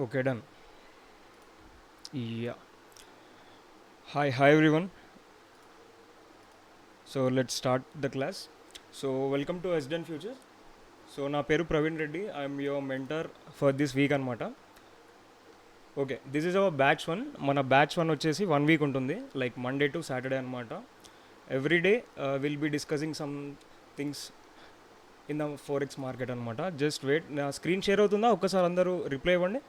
Okay, done. Yeah. Hi everyone. So let's start the class. So welcome to SDN Future. So నా పేరు Praveen Reddy. I'm your mentor for this week అనమాట. Okay, this is our batch one. మన batch one వచ్చేసి 1 week ఉంటుంది, like Monday to Saturday అనమాట. Every day will be discussing some things in the forex market అనమాట. Just wait, నా screen share అవుతుందా? ఒక్కసారి అందరూ రిప్లై ఇవ్వండి.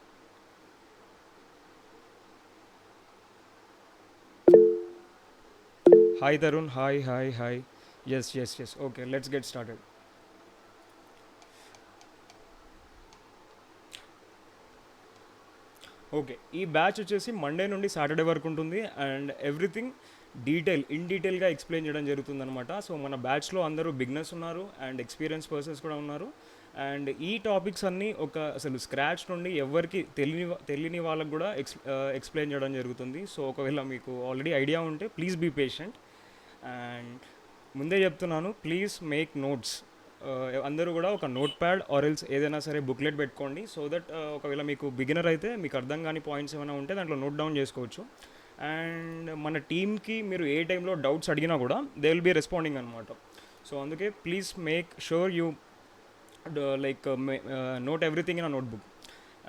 Hi Tarun, hi. Yes. Okay, let's get started. Okay, ఈ బ్యాచ్ వచ్చేసి మండే నుండి సాటర్డే వరకు ఉంటుంది అండ్ ఎవ్రీథింగ్ ఇన్ డీటెయిల్గా ఎక్స్ప్లెయిన్ చేయడం జరుగుతుంది అనమాట. సో మన బ్యాచ్లో అందరూ బిగినర్స్ ఉన్నారు అండ్ ఎక్స్పీరియన్స్ పర్సన్స్ కూడా ఉన్నారు. అండ్ ఈ టాపిక్స్ అన్నీ అసలు స్క్రాచ్ నుండి ఎవరికి తెలియని వాళ్ళకు కూడా ఎక్స్ప్లెయిన్ చేయడం జరుగుతుంది. సో ఒకవేళ మీకు ఆల్రెడీ ఐడియా ఉంటే ప్లీజ్ బీ పేషెంట్. అండ్ ముందే చెప్తున్నాను, ప్లీజ్ మేక్ నోట్స్. అందరూ కూడా ఒక నోట్ ప్యాడ్ ఆర్ ఎల్స్ ఏదైనా సరే బుక్లెట్ పెట్టుకోండి. సో దట్ ఒకవేళ మీకు బిగినర్ అయితే మీకు అర్థం కాని పాయింట్స్ ఏమైనా ఉంటే దాంట్లో నోట్ డౌన్ చేసుకోవచ్చు. అండ్ మన టీమ్కి మీరు ఏ టైంలో డౌట్స్ అడిగినా కూడా దే విల్ బీ రెస్పాండింగ్ అనమాట. సో అందుకే please make sure you like note everything in a notebook.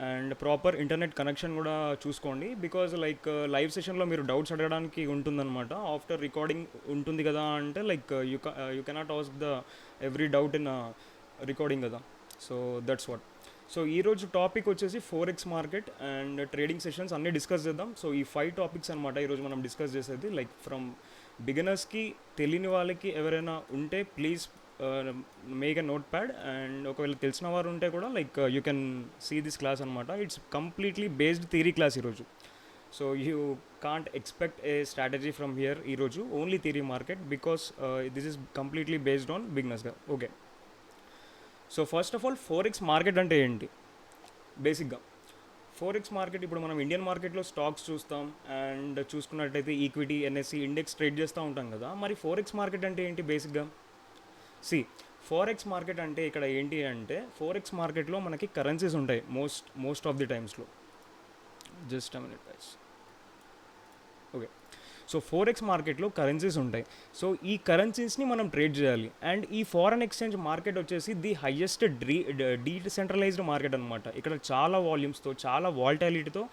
And proper internet connection కూడా చూసుకోండి, బికాజ్ లైక్ లైవ్ సెషన్లో మీరు డౌట్స్ అడగడానికి ఉంటుందన్నమాట. ఆఫ్టర్ రికార్డింగ్ ఉంటుంది కదా అంటే like you cannot ask the every doubt in recording కదా. So that's what. సో ఈరోజు టాపిక్ వచ్చేసి forex market and trading sessions అన్నీ డిస్కస్ చేద్దాం. సో ఈ 5 టాపిక్స్ అనమాట ఈరోజు మనం డిస్కస్ చేసేది. లైక్ ఫ్రమ్ బిగినర్స్కి, తెలియని వాళ్ళకి ఎవరైనా ఉంటే please make a notepad. And ఒకవేళ తెలిసిన వారు ఉంటే కూడా like you can see this class అనమాట. It's completely based theory class ఈరోజు. So you can't expect a strategy from here ఈరోజు, only theory market, because this is completely based on బిగినర్స్గా. Okay, so first of all forex market అంటే ఏంటి? బేసిక్గా forex market, ఇప్పుడు మనం Indian మార్కెట్లో stocks చూస్తాం అండ్ చూసుకున్నట్టయితే ఈక్విటీ, ఎన్ఎస్సి, ఇండెక్స్ ట్రేడ్ చేస్తూ ఉంటాం కదా. మరి ఫోరెక్స్ మార్కెట్ అంటే ఏంటి బేసిక్గా? సి, ఫోరెక్స్ మార్కెట్ అంటే ఇక్కడ ఏంటి అంటే, ఫోరెక్స్ మార్కెట్లో మనకి కరెన్సీస్ ఉంటాయి మోస్ట్ ఆఫ్ ది టైమ్స్లో. Just a minute guys. Okay, so forex మార్కెట్లో కరెన్సీస్ ఉంటాయి. సో ఈ కరెన్సీస్ని మనం ట్రేడ్ చేయాలి. అండ్ ఈ ఫారెన్ ఎక్స్చేంజ్ మార్కెట్ వచ్చేసి ది హయ్యెస్ట్ డీసెంట్రలైజ్డ్ మార్కెట్ అనమాట. ఇక్కడ చాలా వాల్యూమ్స్తో, చాలా వాల్టాలిటీతో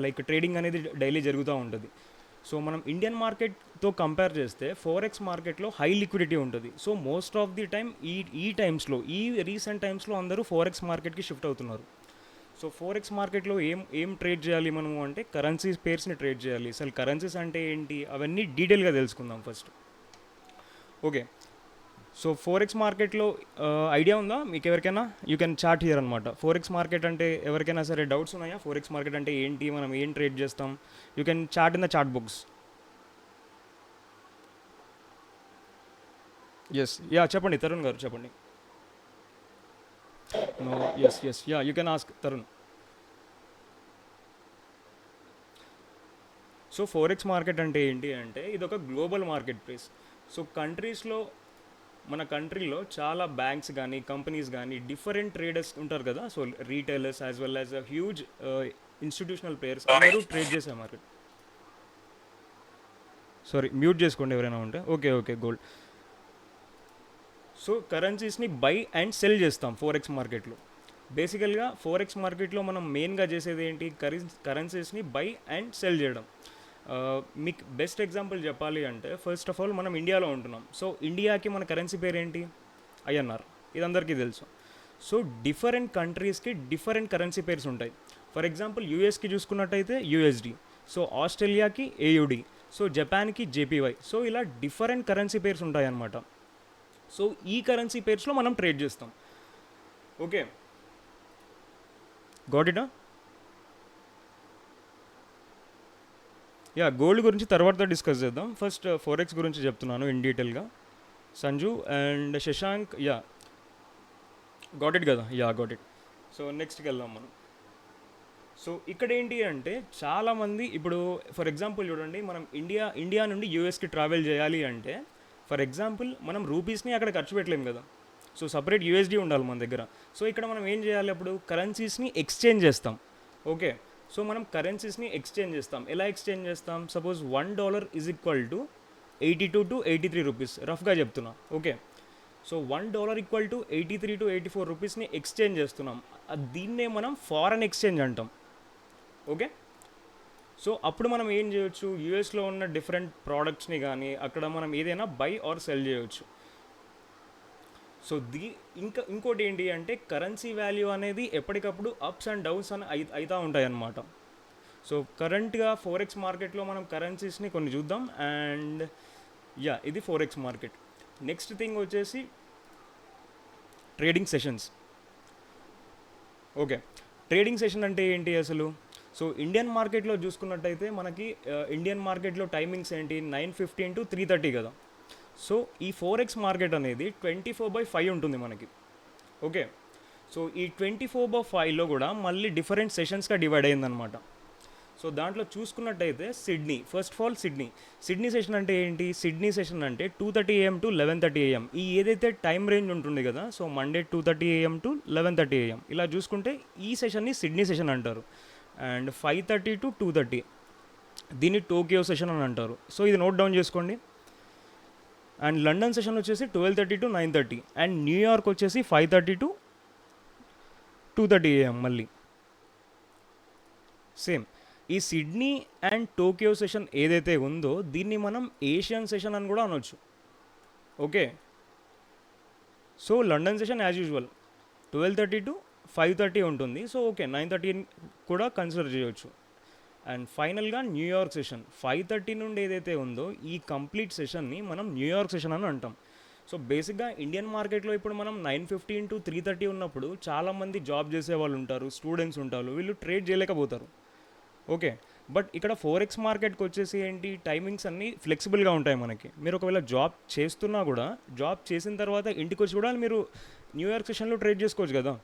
లైక్ ట్రేడింగ్ అనేది డైలీ జరుగుతూ ఉంటుంది. సో మనం ఇండియన్ మార్కెట్తో కంపేర్ చేస్తే ఫోరెక్స్ మార్కెట్లో హై లిక్విడిటీ ఉంటుంది. So most of the time ఈ రీసెంట్ టైమ్స్లో అందరూ ఫోరెక్స్ మార్కెట్కి షిఫ్ట్ అవుతున్నారు. సో ఫోరెక్స్ మార్కెట్లో ఏం ట్రేడ్ చేయాలి మనము అంటే కరెన్సీస్ పేర్స్ని ట్రేడ్ చేయాలి. అసలు కరెన్సీస్ అంటే ఏంటి అవన్నీ డీటెయిల్గా తెలుసుకుందాం ఫస్ట్. ఓకే, సో ఫోరెక్స్ మార్కెట్లో ఐడియా ఉందా మీకు ఎవరికైనా? యూ కెన్ చాట్ హియర్ అనమాట. ఫోరెక్స్ మార్కెట్ అంటే ఎవరికైనా సరే డౌట్స్ ఉన్నాయా? ఫోరెక్స్ మార్కెట్ అంటే ఏంటి, మనం ఏం ట్రేడ్ చేస్తాం? You can chat in the chat books. Yes, ya, చెప్పండి తరుణ్ గారు, చెప్పండి. No, yes, ya, you can ask Tarun. So forex market అంటే ఏంటి అంటే ఇది ఒక గ్లోబల్ మార్కెట్ ప్లేస్. సో మన కంట్రీలో చాలా బ్యాంక్స్ కానీ, కంపెనీస్ కానీ, డిఫరెంట్ ట్రేడర్స్ ఉంటారు కదా. So retailers as well as huge institutional players అందరూ ట్రేడ్ చేసే మార్కెట్. సారీ, మ్యూట్ చేసుకోండి ఎవరైనా ఉంటే. Okay, gold. సో కరెన్సీస్ని బై అండ్ సెల్ చేస్తాం ఫోరెక్స్ మార్కెట్లో. బేసికల్గా ఫోరెక్స్ మార్కెట్లో మనం మెయిన్గా చేసేది ఏంటి? కరెన్సీస్ని బై అండ్ సెల్ చేయడం. మీకు బెస్ట్ ఎగ్జాంపుల్ చెప్పాలి అంటే, ఫస్ట్ ఆఫ్ ఆల్ మనం ఇండియాలో ఉంటున్నాం. సో ఇండియాకి మన కరెన్సీ పేరు ఏంటి? ఐఎన్ఆర్. ఇది అందరికీ తెలుసు. సో డిఫరెంట్ కంట్రీస్కి డిఫరెంట్ కరెన్సీ పేర్స్ ఉంటాయి. ఫర్ ఎగ్జాంపుల్ యూఎస్కి చూసుకున్నట్టయితే యూఎస్డి, సో ఆస్ట్రేలియాకి ఏయుడి, సో జపాన్కి జేపీవై. సో ఇలా డిఫరెంట్ కరెన్సీ పేర్స్ ఉంటాయి అన్నమాట. సో ఈ కరెన్సీ పేర్స్లో మనం ట్రేడ్ చేస్తాం. Okay, got it? Yeah, gold గురించి తర్వాత డిస్కస్ చేద్దాం. ఫస్ట్ ఫోరెక్స్ గురించి చెప్తున్నాను ఇన్ డీటెయిల్గా. Sanju and Shashank, yeah, got it కదా? Yeah, got it. సో నెక్స్ట్కి వెళ్దాం మనం. సో ఇక్కడ ఏంటి అంటే చాలామంది ఇప్పుడు ఫర్ ఎగ్జాంపుల్ చూడండి, మనం ఇండియా నుండి యూఎస్కి ట్రావెల్ చేయాలి అంటే ఫర్ ఎగ్జాంపుల్ మనం రూపీస్ని అక్కడ ఖర్చు పెట్టలేము కదా. సో సపరేట్ యూఎస్డి ఉండాలి మన దగ్గర. సో ఇక్కడ మనం ఏం చేయాలి? అప్పుడు కరెన్సీస్ని ఎక్స్చేంజ్ చేస్తాం. ఓకే. సో మనం కరెన్సీస్ని ఎక్స్చేంజ్ చేస్తాం. ఎలా ఎక్స్చేంజ్ చేస్తాం? Suppose $1 is equal to 82 to 83 rupees, రఫ్గా చెప్తున్నా. Okay. So $1 equal to 83 to 84 రూపీస్ని ఎక్స్చేంజ్ చేస్తున్నాం. దీన్నే మనం ఫారెన్ ఎక్స్చేంజ్ అంటాం. ఓకే. సో అప్పుడు మనం ఏం చేయొచ్చు? యూఎస్లో ఉన్న డిఫరెంట్ ప్రోడక్ట్స్ని కానీ అక్కడ మనం ఏదైనా బై ఆర్ సెల్ చేయొచ్చు. సో ఇంకా ఇంకోటి ఏంటి అంటే కరెన్సీ వాల్యూ అనేది ఎప్పటికప్పుడు అప్స్ అండ్ డౌన్స్ అని అవుతూ ఉంటాయి అన్నమాట. సో కరెంట్గా ఫోరెక్స్ మార్కెట్లో మనం కరెన్సీస్ని కొన్ని చూద్దాం. అండ్ యా, ఇది ఫోరెక్స్ మార్కెట్. నెక్స్ట్ థింగ్ వచ్చేసి trading sessions. Okay. Trading session అంటే ఏంటి అసలు? సో ఇండియన్ మార్కెట్లో చూసుకున్నట్టయితే మనకి ఇండియన్ మార్కెట్లో టైమింగ్స్ ఏంటి? 9:15 టు 3:30 కదా. సో ఈ ఫోరెక్స్ మార్కెట్ అనేది 24/5 ఉంటుంది మనకి. ఓకే. సో ఈ 24/5లో కూడా మళ్ళీ డిఫరెంట్ సెషన్స్గా డివైడ్ అయిందనమాట. సో దాంట్లో చూసుకున్నట్టయితే Sydney, first of all Sydney session అంటే ఏంటి? సిడ్నీ సెషన్ అంటే 2:30 AM టు 11:30 AM. ఈ ఏదైతే టైం రేంజ్ ఉంటుంది కదా, so Monday 2:30 AM to 11:30 AM, ఇలా చూసుకుంటే ఈ సెషన్ని సిడ్నీ సెషన్ అంటారు. అండ్ 5:30 టు 2:30 దీన్ని టోక్యో సెషన్ అని అంటారు. సో ఇది నోట్ డౌన్ చేసుకోండి. అండ్ లండన్ సెషన్ వచ్చేసి 12:30 టు 9:30. అండ్ న్యూయార్క్ వచ్చేసి 5:30 టు 2:30 AM మళ్ళీ సేమ్. ఈ సిడ్నీ అండ్ టోక్యో సెషన్ ఏదైతే ఉందో దీన్ని మనం ఏషియన్ సెషన్ అని కూడా అనొచ్చు. Okay. So London session as usual 12:30 to 5:30 ఉంటుంది. సో ఓకే, 9:30 కూడా కన్సిడర్ చేయొచ్చు. అండ్ ఫైనల్గా న్యూయార్క్ సెషన్ 5:30 నుండి ఏదైతే ఉందో ఈ కంప్లీట్ సెషన్ని మనం న్యూయార్క్ సెషన్ అని అంటాం. సో బేసిక్గా ఇండియన్ మార్కెట్లో ఇప్పుడు మనం 9:15 టు 3:30 ఉన్నప్పుడు చాలామంది జాబ్ చేసే వాళ్ళు ఉంటారు, స్టూడెంట్స్ ఉంటారు, వీళ్ళు ట్రేడ్ చేయలేకపోతారు. ఓకే. బట్ ఇక్కడ ఫోరెక్స్ మార్కెట్కి వచ్చేసి ఏంటి? టైమింగ్స్ అన్నీ ఫ్లెక్సిబుల్గా ఉంటాయి మనకి. మీరు ఒకవేళ జాబ్ చేస్తున్నా కూడా, జాబ్ చేసిన తర్వాత ఇంటికి వచ్చి కూడా మీరు న్యూయార్క్ సెషన్లో ట్రేడ్ చేసుకోవచ్చు కదా.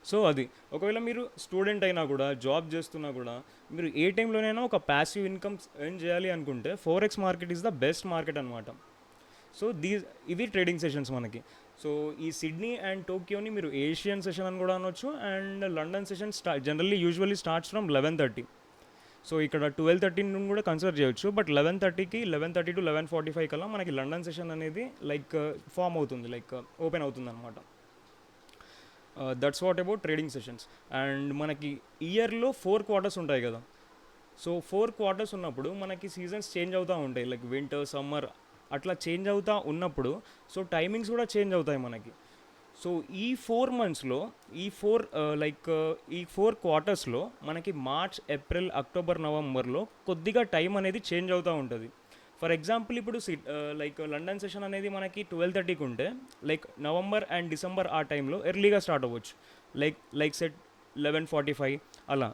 సో అది ఒకవేళ మీరు స్టూడెంట్ అయినా కూడా, జాబ్ చేస్తున్నా కూడా, మీరు ఏ టైంలోనైనా ఒక ప్యాసివ్ ఇన్కమ్ ఎర్న్ చేయాలి అనుకుంటే forex market is the best market అనమాట. సో ఇవి ట్రేడింగ్ సెషన్స్ మనకి. సో ఈ సిడ్నీ అండ్ టోక్యోని మీరు ఏషియన్ సెషన్ అని కూడా అనొచ్చు. And London session usually starts from 11:30. So ఇక్కడ 12:30 నుండి కూడా కన్సిడర్ చేయొచ్చు. బట్ 11:30 టు 11:45 కల్లా మనకి లండన్ సెషన్ అనేది లైక్ ఫామ్ అవుతుంది, లైక్ ఓపెన్ అవుతుంది అనమాట. That's what about trading sessions. And మనకి ఇయర్లో 4 క్వార్టర్స్ ఉంటాయి కదా. సో 4 క్వార్టర్స్ ఉన్నప్పుడు మనకి సీజన్స్ చేంజ్ అవుతూ ఉంటాయి, లైక్ వింటర్, సమ్మర్ అట్లా చేంజ్ అవుతూ ఉన్నప్పుడు సో టైమింగ్స్ కూడా చేంజ్ అవుతాయి మనకి. సో ఈ 4 మంత్స్లో ఈ 4 క్వార్టర్స్లో మనకి మార్చ్, ఏప్రిల్, అక్టోబర్, నవంబర్లో కొద్దిగా టైం అనేది చేంజ్ అవుతూ ఉంటుంది. ఫర్ ఎగ్జాంపుల్ ఇప్పుడు లైక్ లండన్ సెషన్ అనేది మనకి 12:30కి ఉంటే లైక్ నవంబర్ అండ్ డిసెంబర్ ఆ టైంలో ఎర్లీగా స్టార్ట్ అవ్వచ్చు, లైక్ సెట్ 11:45 అలా.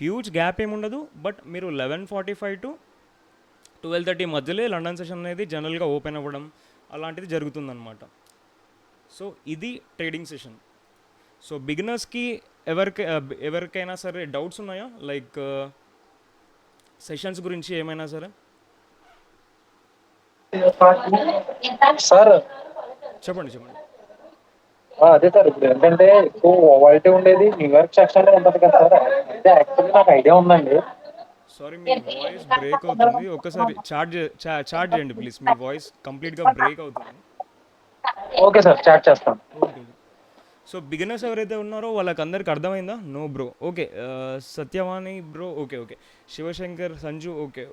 హ్యూజ్ గ్యాప్ ఏమి ఉండదు. బట్ మీరు 11:45 టు 12:30 మధ్యలో లండన్ సెషన్ అనేది జనరల్గా ఓపెన్ అవ్వడం అలాంటిది జరుగుతుందన్నమాట. సో ఇది ట్రేడింగ్ సెషన్. సో బిగినర్స్కి ఎవరికైనా సరే డౌట్స్ ఉన్నాయా, లైక్ సెషన్స్ గురించి ఏమైనా సరే? సార్ చెప్పండి. అదే సార్, ఇప్పుడు ఏంటంటే ఎక్కువ వాలిటీ ఉండేది న్యూయార్క్ సెక్షన్ లో ఉంటుంది కదా సార్. అంటే యాక్చువల్లీ నాకు ఐడియా ఉందండి. సారీ, మీ వాయిస్ బ్రేక్ అవుతుంది. ఒక్కసారి చార్ట్ చేయండి ప్లీజ్. మీ వాయిస్ కంప్లీట్గా బ్రేక్ అవుతుంది. ఓకే సార్, చాట్ చేస్తాను. ఓకే. సో బిగినర్స్ ఎవరైతే ఉన్నారో వాళ్ళకి అందరికి అర్థమైందా? No bro. Okay. Satyavani bro, okay. Shivashankar, Sanju, okay.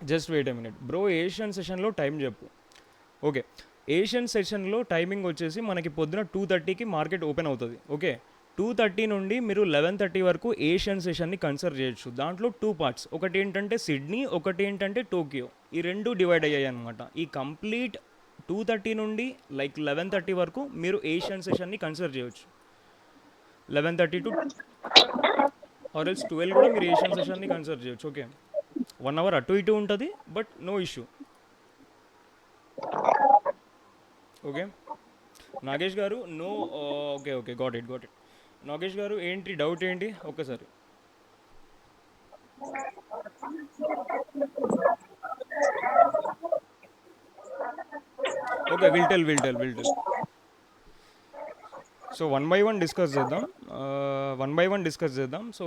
Just wait a minute bro. Asian సెషన్లో టైం చెప్పు. ఓకే. ఏషియన్ సెషన్లో టైమింగ్ వచ్చేసి మనకి పొద్దున 2:30కి మార్కెట్ ఓపెన్ అవుతుంది. ఓకే. 2:30 నుండి మీరు 11:30 వరకు ఏషియన్ సెషన్ని కన్సిడర్ చేయొచ్చు. దాంట్లో 2 పార్ట్స్, ఒకటి ఏంటంటే సిడ్నీ, ఒకటి ఏంటంటే టోక్యో. ఈ రెండు డివైడ్ అయ్యాయి అనమాట. ఈ కంప్లీట్ 2:30 నుండి లైక్ 11:30 వరకు మీరు ఏషియన్ సెషన్ని కన్సిడర్ చేయొచ్చు. 11:30 టు ఆర్ఎల్స్ 12 కూడా మీరు ఏషియన్ సెషన్ని కన్సిడర్ చేయొచ్చు. ఓకే. 1 అవర్ అటు ఇటు ఉంటుంది, but no issue. Okay. Nagesh garu no. Okay, got it. Nagesh garu ఏంటి డౌట్ ఏంటి ఒక్కసారి? Okay, will tell. So one by one discuss చేద్దాం. సో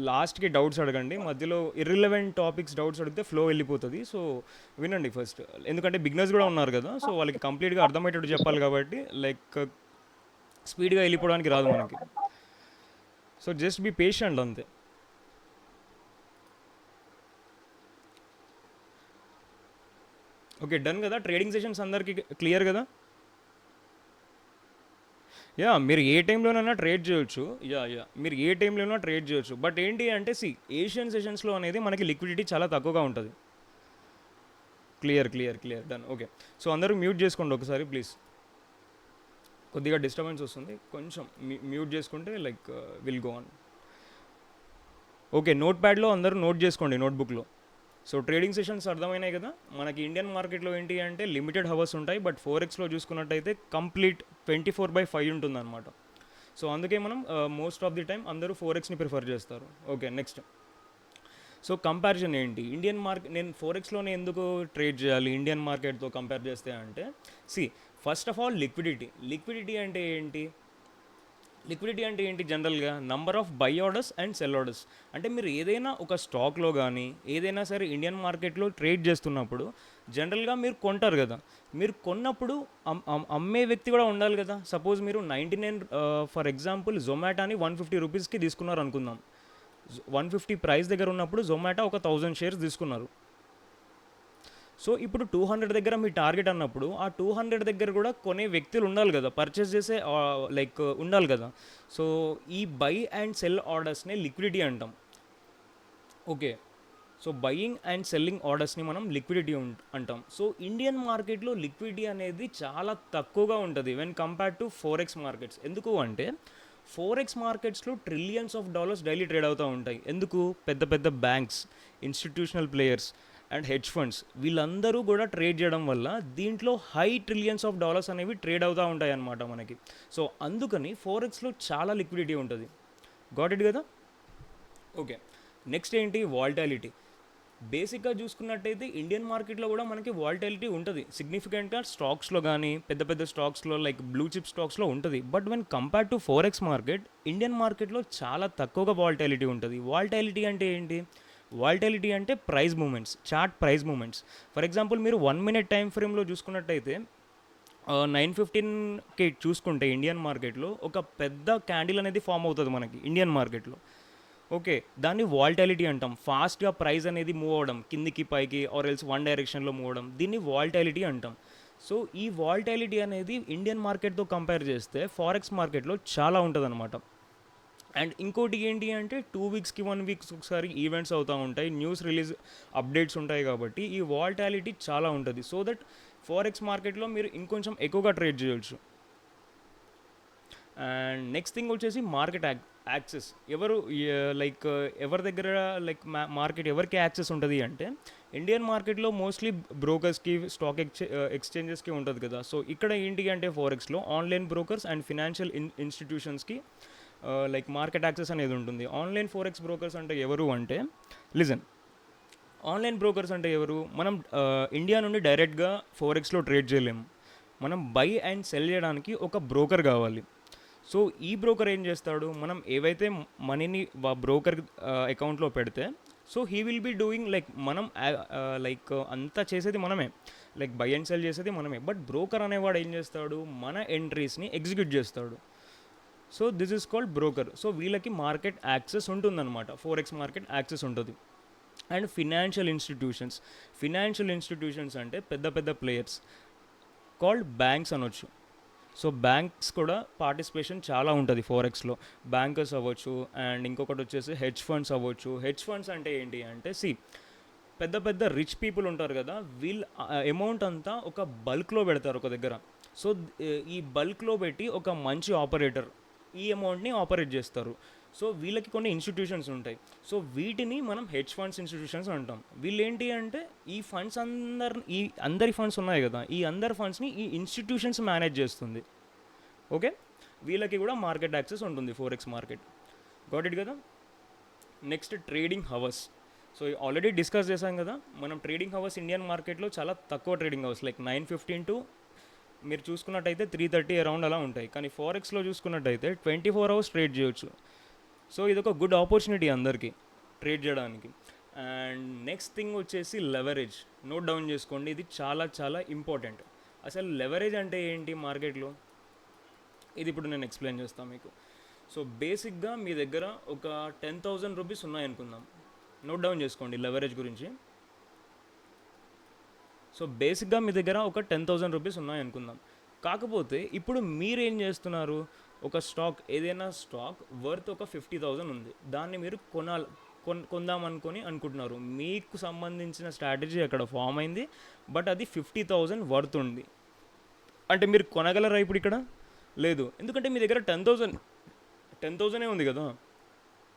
లాస్ట్కి డౌట్స్ అడగండి, మధ్యలో ఇర్రిలవెంట్ టాపిక్స్ డౌట్స్ అడిగితే ఫ్లో వెళ్ళిపోతుంది. సో వినండి ఫస్ట్, ఎందుకంటే బిగినర్స్ కూడా ఉన్నారు కదా, సో వాళ్ళకి కంప్లీట్గా అర్థమయ్యేటట్టు చెప్పాలి కాబట్టి లైక్ స్పీడ్గా వెళ్ళిపోవడానికి రాదు మనకి. సో జస్ట్ బీ పేషెంట్ అంతే. ఓకే, డన్ కదా? ట్రేడింగ్ సెషన్స్ అందరికీ క్లియర్ కదా? మీరు ఏ టైంలోనైనా ట్రేడ్ చేయొచ్చు. మీరు ఏ టైంలోనైనా ట్రేడ్ చేయొచ్చు. బట్ ఏంటి అంటే ఏషియన్ సెషన్స్లో అనేది మనకి లిక్విడిటీ చాలా తక్కువగా ఉంటుంది. Clear done. ఓకే, సో అందరూ మ్యూట్ చేసుకోండి ఒకసారి ప్లీజ్. కొద్దిగా డిస్టర్బెన్స్ వస్తుంది, కొంచెం మ్యూట్ చేసుకుంటే like will go on. Okay, note ప్యాడ్లో అందరూ నోట్ చేసుకోండి, నోట్బుక్లో. సో ట్రేడింగ్ సెషన్స్ అర్థమైనాయి కదా. మనకి ఇండియన్ మార్కెట్లో ఏంటి అంటే లిమిటెడ్ హవర్స్ ఉంటాయి, బట్ ఫోరెక్స్లో చూసుకున్నట్టయితే కంప్లీట్ 24/5 ఉంటుందన్నమాట. సో అందుకే మనం మోస్ట్ ఆఫ్ ది టైం అందరూ ఫోరెక్స్ని ప్రిఫర్ చేస్తారు. Okay, next. సో కంపారిజన్ ఏంటి ఇండియన్ మార్కెట్, నేను ఫోరెక్స్లోనే ఎందుకు ట్రేడ్ చేయాలి ఇండియన్ మార్కెట్తో కంపేర్ చేస్తే అంటే, ఫస్ట్ ఆఫ్ ఆల్ లిక్విడిటీ అంటే ఏంటి? జనరల్గా number of by orders and cell orders. అంటే మీరు ఏదైనా ఒక స్టాక్లో కానీ ఏదైనా సరే ఇండియన్ మార్కెట్లో ట్రేడ్ చేస్తున్నప్పుడు జనరల్గా మీరు కొంటారు కదా, మీరు కొన్నప్పుడు అమ్మే వ్యక్తి కూడా ఉండాలి కదా. సపోజ్ మీరు 99 ఫర్ ఎగ్జాంపుల్ జొమాటోని 150 రూపీస్కి తీసుకున్నారు అనుకుందాం. 150 ప్రైస్ దగ్గర ఉన్నప్పుడు జొమాటో ఒక 1000 షేర్స్ తీసుకున్నారు. సో ఇప్పుడు 200 దగ్గర మీ టార్గెట్ అన్నప్పుడు ఆ 200 దగ్గర కూడా కొనే వ్యక్తులు ఉండాలి కదా, పర్చేస్ చేసే లైక్ ఉండాలి కదా. సో ఈ బై అండ్ సెల్ ఆర్డర్స్ని లిక్విడిటీ అంటాం. Okay, so buying and selling ఆర్డర్స్ని మనం లిక్విడిటీ అంటాం. సో ఇండియన్ మార్కెట్లో లిక్విడిటీ అనేది చాలా తక్కువగా ఉంటుంది when compared to forex markets. ఎందుకు అంటే ఫోరెక్స్ మార్కెట్స్లో trillions of dollars daily trade అవుతూ ఉంటాయి. ఎందుకు? పెద్ద పెద్ద banks, institutional players and hedge funds వీళ్ళందరూ కూడా ట్రేడ్ చేయడం వల్ల దీంట్లో హై ట్రిలియన్స్ ఆఫ్ డాలర్స్ అనేవి ట్రేడ్ అవుతూ ఉంటాయి అన్నమాట మనకి. సో అందుకని ఫోరెక్స్లో చాలా లిక్విడిటీ ఉంటుంది. గాట్ ఇట్ కదా? ఓకే, నెక్స్ట్ ఏంటి? వాల్టాలిటీ. బేసిక్గా చూసుకున్నట్టయితే ఇండియన్ మార్కెట్లో కూడా మనకి వాల్టాలిటీ ఉంటుంది సిగ్నిఫికెంట్గా, స్టాక్స్లో కానీ పెద్ద పెద్ద స్టాక్స్లో లైక్ బ్లూ చిప్ స్టాక్స్లో ఉంటుంది. But when compare to forex market, Indian మార్కెట్లో చాలా తక్కువగా వాల్టాలిటీ ఉంటుంది. వాల్టాలిటీ అంటే ఏంటి? వాల్టాలిటీ అంటే price moments, chart price moments. For example మీరు 1 minute టైం ఫ్రేమ్లో చూసుకున్నట్టయితే 9:15కి చూసుకుంటే ఇండియన్ మార్కెట్లో ఒక పెద్ద క్యాండిల్ అనేది ఫామ్ అవుతుంది మనకి ఇండియన్ మార్కెట్లో. ఓకే, దాన్ని వాల్టాలిటీ అంటాం. ఫాస్ట్గా ప్రైస్ అనేది మూవ్ అవ్వడం, కిందికి పైకి ఆర్ ఎల్స్ వన్ డైరెక్షన్లో మూవ్ అవ్వడం, దీన్ని వాల్టాలిటీ అంటాం. సో ఈ వాల్టాలిటీ అనేది ఇండియన్ మార్కెట్తో కంపేర్ చేస్తే ఫారెక్స్ మార్కెట్లో చాలా ఉంటుంది అనమాట. అండ్ ఇంకోటి ఏంటి అంటే 2 weeksకి 1 week ఒకసారి ఈవెంట్స్ అవుతూ ఉంటాయి, న్యూస్ రిలీజ్ అప్డేట్స్ ఉంటాయి, కాబట్టి ఈ వాల్టాలిటీ చాలా ఉంటుంది. సో దట్ ఫారెక్స్ మార్కెట్లో మీరు ఇంకొంచెం ఎక్కువగా ట్రేడ్ చేయొచ్చు. అండ్ నెక్స్ట్ థింగ్ వచ్చేసి మార్కెట్ యాక్సెస్. లైక్ ఎవరి దగ్గర లైక్ మార్కెట్ ఎవరికి యాక్సెస్ ఉంటుంది అంటే ఇండియన్ మార్కెట్లో మోస్ట్లీ బ్రోకర్స్కి, స్టాక్ ఎక్స్చేంజెస్కి ఉంటుంది కదా. సో ఇక్కడ ఏంటి అంటే ఫారెక్స్లో ఆన్లైన్ బ్రోకర్స్ అండ్ ఫినాన్షియల్ ఇన్స్టిట్యూషన్స్కి లైక్ మార్కెట్ యాక్సెస్ అనేది ఉంటుంది. ఆన్లైన్ ఫోరెక్స్ బ్రోకర్స్ అంటే ఎవరు అంటే, లిజన్, ఆన్లైన్ బ్రోకర్స్ అంటే ఎవరు? మనం ఇండియా నుండి డైరెక్ట్గా ఫోరెక్స్లో ట్రేడ్ చేయలేము. మనం బై అండ్ సెల్ చేయడానికి ఒక బ్రోకర్ కావాలి. సో ఈ బ్రోకర్ ఏం చేస్తాడు? మనం ఏవైతే మనీని బ్రోకర్ అకౌంట్లో పెడితే, so he will be doing like మనం లైక్ అంతా చేసేది మనమే, లైక్ బై అండ్ సెల్ చేసేది మనమే. బట్ బ్రోకర్ అనేవాడు ఏం చేస్తాడు? మన ఎంట్రీస్ని ఎగ్జిక్యూట్ చేస్తాడు. So this is called broker. So వీళ్ళకి మార్కెట్ యాక్సెస్ ఉంటుందన్నమాట, ఫోరెక్స్ మార్కెట్ యాక్సెస్ ఉంటుంది. అండ్ ఫినాన్షియల్ ఇన్స్టిట్యూషన్స్ అంటే పెద్ద పెద్ద ప్లేయర్స్ కాల్డ్ బ్యాంక్స్ అనొచ్చు. సో బ్యాంక్స్ కూడా పార్టిసిపేషన్ చాలా ఉంటుంది ఫోరెక్స్లో. బ్యాంకర్స్ అవ్వచ్చు, అండ్ ఇంకొకటి వచ్చేసి హెడ్జ్ ఫండ్స్ అవ్వచ్చు. హెడ్జ్ ఫండ్స్ అంటే ఏంటి అంటే పెద్ద పెద్ద రిచ్ పీపుల్ ఉంటారు కదా, వీళ్ళు అమౌంట్ అంతా ఒక బల్క్లో పెడతారు ఒక దగ్గర. సో ఈ బల్క్లో పెట్టి ఒక మంచి ఆపరేటర్ ఈ అమౌంట్ని ఆపరేట్ చేస్తారు. సో వీళ్ళకి కొన్ని ఇన్స్టిట్యూషన్స్ ఉంటాయి. సో వీటిని మనం హెడ్జ్ ఫండ్స్ ఇన్స్టిట్యూషన్స్ అంటాం. వీళ్ళు ఏంటి అంటే ఈ ఫండ్స్ అందరి ఫండ్స్ ఉన్నాయి కదా, ఈ అందరి ఫండ్స్ని ఈ ఇన్స్టిట్యూషన్స్ మేనేజ్ చేస్తుంది. ఓకే, వీళ్ళకి కూడా మార్కెట్ యాక్సెస్ ఉంటుంది ఫోరెక్స్ మార్కెట్. గాట్ ఇట్ కదా? Next trading hours. So already discuss చేశాం కదా, మనం ట్రేడింగ్ హవర్స్ ఇండియన్ మార్కెట్లో చాలా తక్కువ ట్రేడింగ్ హవర్స్, లైక్ 9:15 to మీరు చూసుకున్నట్టయితే 330 అరౌండ్ అలా ఉంటాయి. కానీ ఫారెక్స్లో చూసుకున్నట్టయితే 24 అవర్స్ ట్రేడ్ చేయొచ్చు. సో ఇదొక గుడ్ ఆపర్చునిటీ అందరికీ ట్రేడ్ చేయడానికి. అండ్ నెక్స్ట్ థింగ్ వచ్చేసి లెవరేజ్. నోట్ డౌన్ చేసుకోండి, ఇది చాలా చాలా ఇంపార్టెంట్. అసలు లెవరేజ్ అంటే ఏంటి మార్కెట్లో, ఇది ఇప్పుడు నేను ఎక్స్ప్లెయిన్ చేస్తాను మీకు. సో బేసిక్గా మీ దగ్గర ఒక 10,000 రూపీస్ ఉన్నాయనుకుందాం. నోట్ డౌన్ చేసుకోండి లెవరేజ్ గురించి. సో బేసిక్గా మీ దగ్గర ఒక 10,000 రూపీస్ ఉన్నాయనుకుందాం. కాకపోతే ఇప్పుడు మీరేం చేస్తున్నారు, ఒక స్టాక్, ఏదైనా స్టాక్ వర్త్ ఒక 50,000 ఉంది, దాన్ని మీరు కొందామనుకొని అనుకుంటున్నారు. మీకు సంబంధించిన స్ట్రాటజీ అక్కడ ఫామ్ అయింది, బట్ అది 50,000 వర్త్ ఉంది. అంటే మీరు కొనగలరా ఇప్పుడు ఇక్కడ? లేదు, ఎందుకంటే మీ దగ్గర 10,000 ఉంది కదా.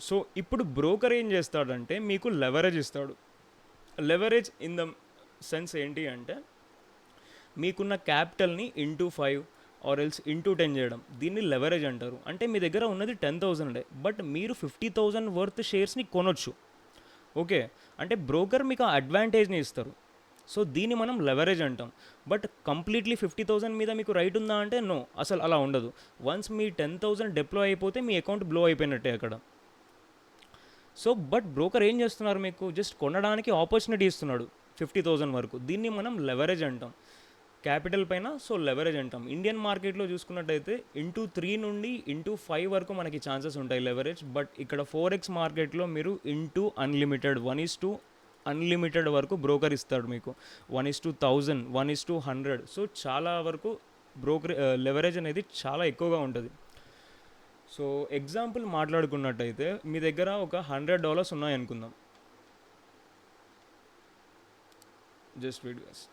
సో ఇప్పుడు బ్రోకర్ ఏం చేస్తాడంటే మీకు లెవరేజ్ ఇస్తాడు. లెవరేజ్ ఇన్ ద సెన్స్ ఏంటి అంటే మీకున్న క్యాపిటల్ని ఇంటూ 5 ఆర్ ఎల్స్ ఇంటూ 10 చేయడం, దీన్ని లెవరేజ్ అంటారు. అంటే మీ దగ్గర ఉన్నది 10,000, బట్ మీరు 50,000 వర్త్ షేర్స్ని కొనొచ్చు. ఓకే, అంటే బ్రోకర్ మీకు ఆ అడ్వాంటేజ్ని ఇస్తారు. సో దీన్ని మనం లెవరేజ్ అంటాం. బట్ కంప్లీట్లీ 50,000 మీద మీకు రైట్ ఉందా అంటే నో, అసలు అలా ఉండదు. వన్స్ మీ 10,000 డిప్లాయ్ అయిపోతే మీ అకౌంట్ బ్లో అయిపోయినట్టే అక్కడ. సో బట్ బ్రోకర్ ఏం చేస్తున్నారు, మీకు జస్ట్ కొనడానికి ఆపర్చునిటీ ఇస్తున్నాడు 50,000 వరకు. దీన్ని మనం లెవరేజ్ అంటాం క్యాపిటల్ పైన. సో లెవరేజ్ అంటాం. ఇండియన్ మార్కెట్లో చూసుకున్నట్టయితే ఇంటూ 3 నుండి ఇంటూ 5 వరకు మనకి ఛాన్సెస్ ఉంటాయి లెవరేజ్. బట్ ఇక్కడ ఫోరెక్స్ మార్కెట్లో మీరు ఇంటూ అన్లిమిటెడ్ 1:1 అన్లిమిటెడ్ వరకు బ్రోకర్ ఇస్తాడు మీకు. 1:1000, 1:100. సో చాలా వరకు లెవరేజ్ అనేది చాలా ఎక్కువగా ఉంటుంది. సో ఎగ్జాంపుల్ మాట్లాడుకున్నట్టయితే మీ దగ్గర ఒక $100 ఉన్నాయనుకుందాం. Just wait guys.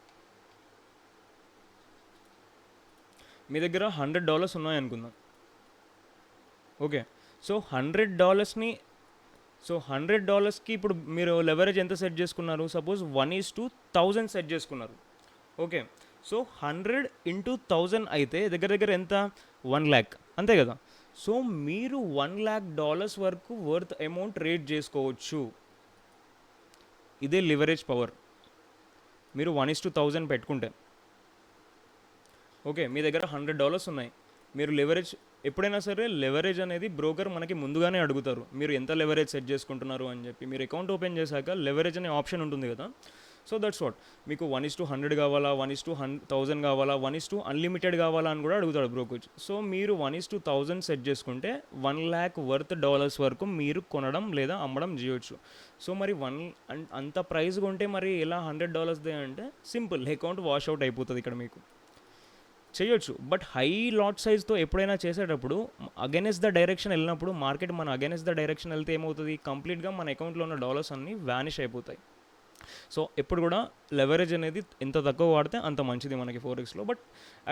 మీ దగ్గర $100 ఉన్నాయనుకుందాం. ఓకే, సో $100కి ఇప్పుడు మీరు లెవరేజ్ ఎంత సెట్ చేసుకున్నారు, సపోజ్ 1:1000 సెట్ చేసుకున్నారు. ఓకే, సో 100 into 1000 అయితే దగ్గర దగ్గర ఎంత, 1 lakh, అంతే కదా. సో మీరు $1 lakh వరకు వర్త్ అమౌంట్ రేట్ చేసుకోవచ్చు. ఇదే లివరేజ్ పవర్. మీరు 1:1000 పెట్టుకుంటే, ఓకే, మీ దగ్గర $100 ఉన్నాయి. మీరు లెవరేజ్, ఎప్పుడైనా సరే లెవరేజ్ అనేది బ్రోకర్ మనకి ముందుగానే అడుగుతారు, మీరు ఎంత లెవరేజ్ సెట్ చేసుకుంటున్నారు అని చెప్పి. మీరు అకౌంట్ ఓపెన్ చేశాక లెవరేజ్ అనే ఆప్షన్ ఉంటుంది కదా. సో దట్స్ వాట్, మీకు 1:100 కావాలా, 1:1000 కావాలా, 1: అన్లిమిటెడ్ కావాలా అని కూడా అడుగుతాడు బ్రోకరేజ్. సో మీరు 1:1000 సెట్ చేసుకుంటే $1 lakh వర్త్ వరకు మీరు కొనడం లేదా అమ్మడం చేయొచ్చు. సో మరి అంత ప్రైస్ కొంటే మరి ఎలా $100 అంటే సింపుల్, అకౌంట్ వాష్ అవుట్ అయిపోతుంది ఇక్కడ మీకు. చేయొచ్చు, బట్ హై లాట్ సైజ్తో ఎప్పుడైనా చేసేటప్పుడు అగైనెస్ట్ ద డైరెక్షన్ వెళ్ళినప్పుడు, మార్కెట్ మన అగైనెస్ట్ ద డైరెక్షన్ వెళ్తే ఏమవుతుంది, కంప్లీట్గా మన అకౌంట్లో ఉన్న డాలర్స్ అన్నీ వ్యానిష్ అయిపోతాయి. సో ఎప్పుడు కూడా లెవరేజ్ అనేది ఎంత తక్కువ వాడితే అంత మంచిది మనకి ఫోరెక్స్లో. బట్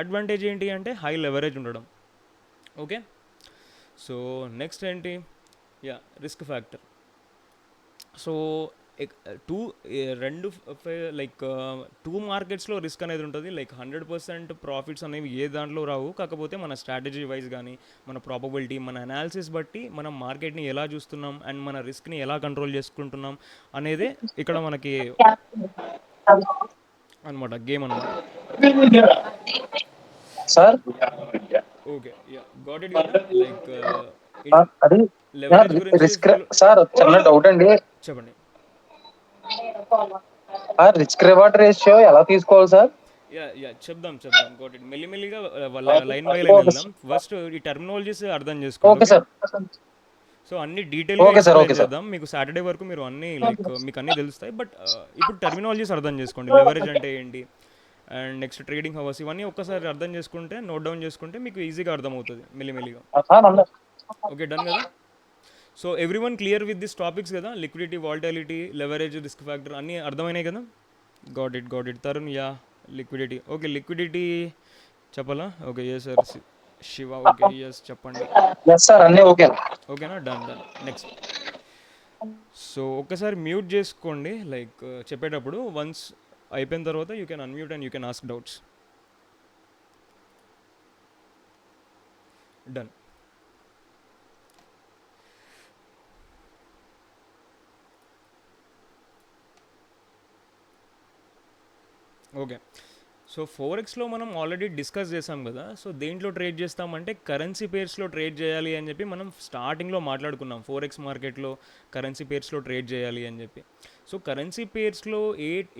అడ్వాంటేజ్ ఏంటి అంటే హై లెవరేజ్ ఉండడం. ఓకే, సో నెక్స్ట్ ఏంటి, రిస్క్ ఫ్యాక్టర్. సో టూ మార్కెట్స్లో రిస్క్ అనేది ఉంటుంది. 100% ప్రాఫిట్స్ అనేవి ఏ దాంట్లో రావు. కాకపోతే మన స్ట్రాటజీ వైజ్ కానీ, మన ప్రాబబిలిటీ, మన అనాలిసిస్ బట్టి మనం మార్కెట్ని ఎలా చూస్తున్నాం అండ్ మన రిస్క్ని ఎలా కంట్రోల్ చేసుకుంటున్నాం అనేదే ఇక్కడ మనకి అనమాట, గేమ్ అనమాట. సార్ ఓకే, గాట్ ఇట్ కదా. అది లెవరేజ్ గురించి రిస్క్. సార్ చిన్న డౌట్ అండి, చెప్పండి. రిస్క్ రివార్డ్ రేషియో ఎలా తీసుకోవాలి సార్? చెప్దాం. Got it. మెల్లిమెల్లిగా లైన్ బై లైన్ వెళ్దాం. ఫస్ట్ ఈ టర్మినాలజీస్ అర్థం చేసుకోండి. Okay sir. సో అన్ని డీటెయిల్గా ఎక్స్ప్లెయిన్ చేద్దాం మీకు. సాటర్డే వరకు మీరు అన్ని మీకు అన్నీ తెలుస్తాయి. బట్ ఇప్పుడు టర్మినాలజీస్ అర్థం చేసుకోండి. లెవరేజ్ అంటే ఏంటి అండ్ నెక్స్ట్ ట్రేడింగ్ హవర్స్, ఇవన్నీ ఒక్కసారి అర్థం చేసుకుంటే, నోట్ డౌన్ చేసుకుంటే మీకు ఈజీగా అర్థమవుతుంది మెల్లిమెల్లిగా. ఓకే, డన్ కదా. So everyone clear with this topics కదా, liquidity, volatility, leverage, risk factor అన్నీ అర్థమైనాయి కదా. Got it. Tarun, liquidity. Okay, liquidity చెప్పాలా? Okay, sir. శివ, ఓకే, చెప్పండి. ఓకేనా, డన్. నెక్స్ట్, సో ఒక్కసారి మ్యూట్ చేసుకోండి చెప్పేటప్పుడు. వన్స్ అయిపోయిన తర్వాత you can unmute and you can ask doubts. Done. Okay, so ఫోరెక్స్లో మనం ఆల్రెడీ డిస్కస్ చేసాం కదా. సో దేంట్లో ట్రేడ్ చేస్తామంటే కరెన్సీ పేర్స్లో ట్రేడ్ చేయాలి అని చెప్పి మనం స్టార్టింగ్లో మాట్లాడుకున్నాం. ఫోరెక్స్ మార్కెట్లో కరెన్సీ పేర్స్లో ట్రేడ్ చేయాలి అని చెప్పి. సో కరెన్సీ పేర్స్లో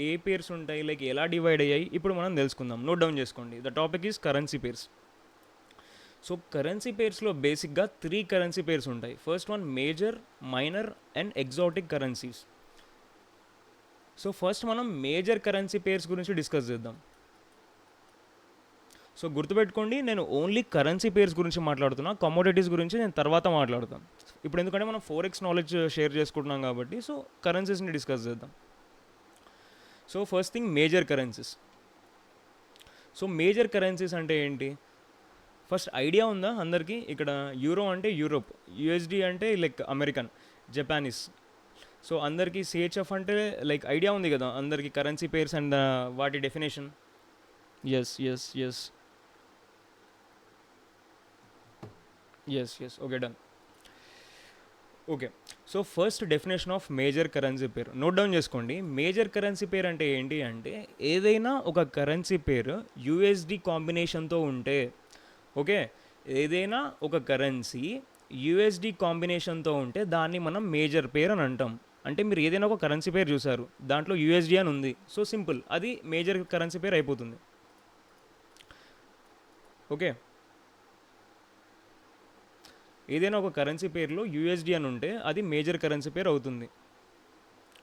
ఏ పేర్స్ ఉంటాయి, లైక్ ఎలా డివైడ్ అయ్యాయి ఇప్పుడు మనం తెలుసుకుందాం. నోట్ డౌన్ చేసుకోండి. The topic is currency pairs. So currency పేర్స్లో బేసిక్గా 3 కరెన్సీ పేర్స్ ఉంటాయి. First one major, minor and exotic currencies. So first మనం మేజర్ కరెన్సీ పేర్స్ గురించి డిస్కస్ చేద్దాం. సో గుర్తుపెట్టుకోండి, నేను ఓన్లీ కరెన్సీ పేర్స్ గురించి మాట్లాడుతున్నా. కమోడిటీస్ గురించి నేను తర్వాత మాట్లాడతాను. ఇప్పుడు ఎందుకంటే మనం ఫోరెక్స్ నాలెడ్జ్ షేర్ చేసుకుంటున్నాం కాబట్టి సో కరెన్సీస్ని డిస్కస్ చేద్దాం. So first thing major currencies. So major currencies అంటే ఏంటి? ఫస్ట్ ఐడియా ఉందా అందరికీ? ఇక్కడ యూరో అంటే యూరోప్, యూఎస్డి అంటే లైక్ అమెరికన్, జపానీస్. సో అందరికీ సిహెచ్ఎఫ్ అంటే లైక్ ఐడియా ఉంది కదా అందరికీ, కరెన్సీ పేర్స్ అండ్ వాటి definition. Yes yes yes yes yes okay, done. Okay, so first definition of major currency pair note down చేసుకోండి. Major currency pair అంటే ఏంటి అంటే ఏదైనా ఒక కరెన్సీ పేరు యూఎస్డి కాంబినేషన్తో ఉంటే, ఓకే, ఏదైనా ఒక కరెన్సీ యూఎస్డి కాంబినేషన్తో ఉంటే దాన్ని మనం మేజర్ పేరు అని అంటాం. అంటే మీరు ఏదైనా ఒక కరెన్సీ పేరు చూసారు, దాంట్లో యూఎస్డి అని ఉంది, సో సింపుల్, అది మేజర్ కరెన్సీ పేరు అయిపోతుంది. ఓకే, ఏదైనా ఒక కరెన్సీ పేరులో యూఎస్డి అని ఉంటే అది మేజర్ కరెన్సీ పేరు అవుతుంది.